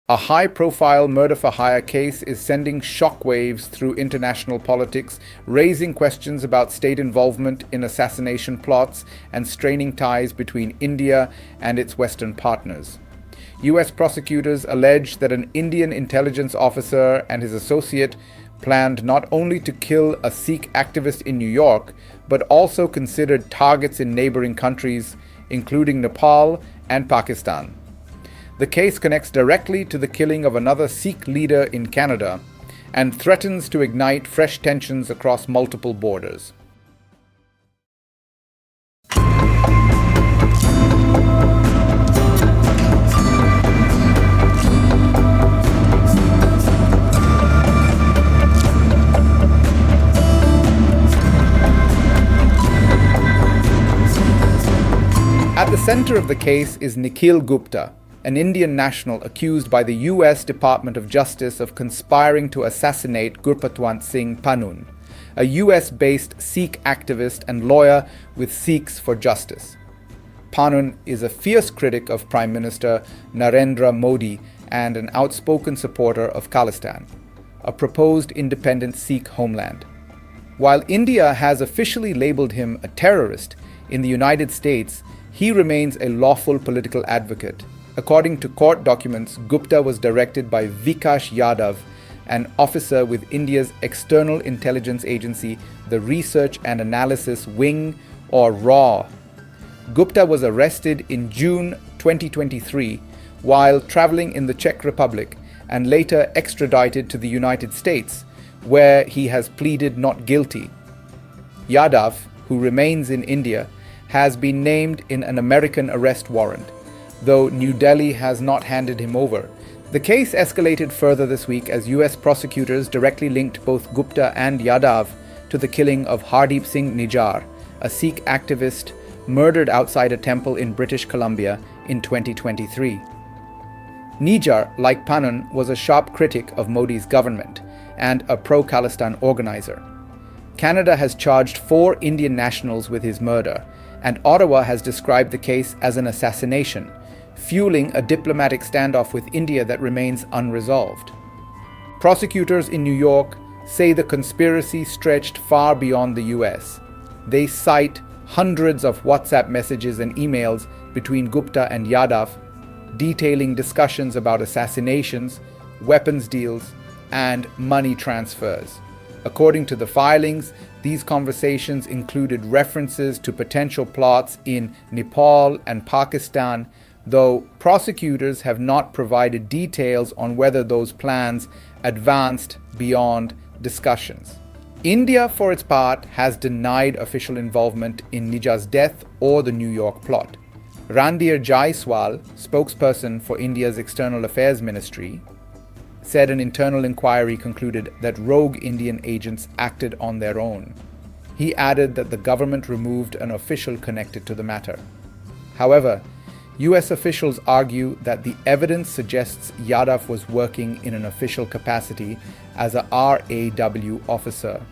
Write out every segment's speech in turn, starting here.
A high-profile murder-for-hire case is sending shockwaves through international politics, raising questions about state involvement in assassination plots and straining ties between India and its Western partners. US prosecutors allege that an Indian intelligence officer and his associate planned not only to kill a Sikh activist in New York, but also considered targets in neighboring countries, including Nepal and Pakistan. The case connects directly to the killing of another Sikh leader in Canada and threatens to ignite fresh tensions across multiple borders. At the center of the case is Nikhil Gupta, an Indian national accused by the US Department of Justice of conspiring to assassinate Gurpatwant Singh Pannun, a US-based Sikh activist and lawyer with Sikhs for Justice. Pannun is a fierce critic of Prime Minister Narendra Modi and an outspoken supporter of Khalistan, a proposed independent Sikh homeland. While India has officially labeled him a terrorist, in the United States, he remains a lawful political advocate. According to court documents, Gupta was directed by Vikash Yadav, an officer with India's external intelligence agency, the Research and Analysis Wing, or RAW. Gupta was arrested in June 2023 while traveling in the Czech Republic and later extradited to the United States, where he has pleaded not guilty. Yadav, who remains in India, has been named in an American arrest warrant, though New Delhi has not handed him over. The case escalated further this week as US prosecutors directly linked both Gupta and Yadav to the killing of Hardeep Singh Nijjar, a Sikh activist murdered outside a temple in British Columbia in 2023. Nijjar, like Pannun, was a sharp critic of Modi's government and a pro-Khalistan organizer. Canada has charged 4 Indian nationals with his murder, and Ottawa has described the case as an assassination, fueling a diplomatic standoff with India that remains unresolved. Prosecutors in New York say the conspiracy stretched far beyond the US. They cite hundreds of WhatsApp messages and emails between Gupta and Yadav, detailing discussions about assassinations, weapons deals, and money transfers. According to the filings, these conversations included references to potential plots in Nepal and Pakistan, though prosecutors have not provided details on whether those plans advanced beyond discussions. India, for its part, has denied official involvement in Nijjar's death or the New York plot. Randhir Jaiswal, spokesperson for India's External Affairs Ministry, said an internal inquiry concluded that rogue Indian agents acted on their own. He added that the government removed an official connected to the matter. However, US officials argue that the evidence suggests Yadav was working in an official capacity as a RAW officer,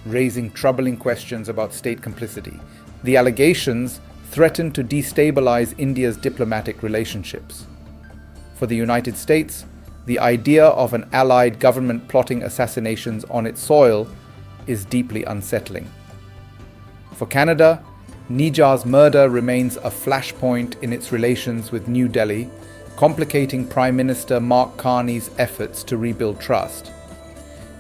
raising troubling questions about state complicity. The allegations threaten to destabilize India's diplomatic relationships. For the United States, the idea of an allied government plotting assassinations on its soil is deeply unsettling. For Canada, Nijjar's murder remains a flashpoint in its relations with New Delhi, complicating Prime Minister Mark Carney's efforts to rebuild trust.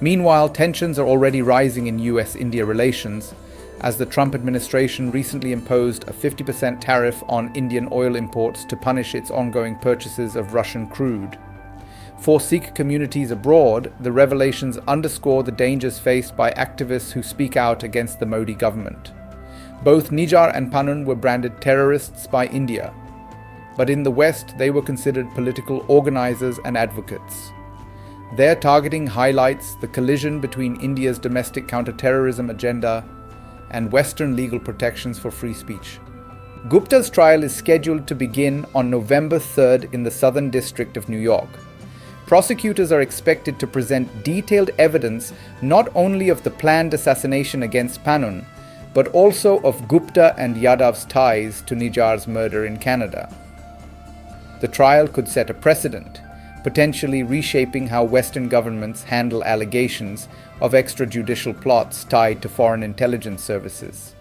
Meanwhile, tensions are already rising in US-India relations, as the Trump administration recently imposed a 50% tariff on Indian oil imports to punish its ongoing purchases of Russian crude. For Sikh communities abroad, the revelations underscore the dangers faced by activists who speak out against the Modi government. Both Nijjar and Pannun were branded terrorists by India, but in the West they were considered political organizers and advocates. Their targeting highlights the collision between India's domestic counterterrorism agenda and Western legal protections for free speech. Gupta's trial is scheduled to begin on November 3rd in the Southern District of New York. Prosecutors are expected to present detailed evidence not only of the planned assassination against Pannun, but also of Gupta and Yadav's ties to Nijjar's murder in Canada. The trial could set a precedent, potentially reshaping how Western governments handle allegations of extrajudicial plots tied to foreign intelligence services.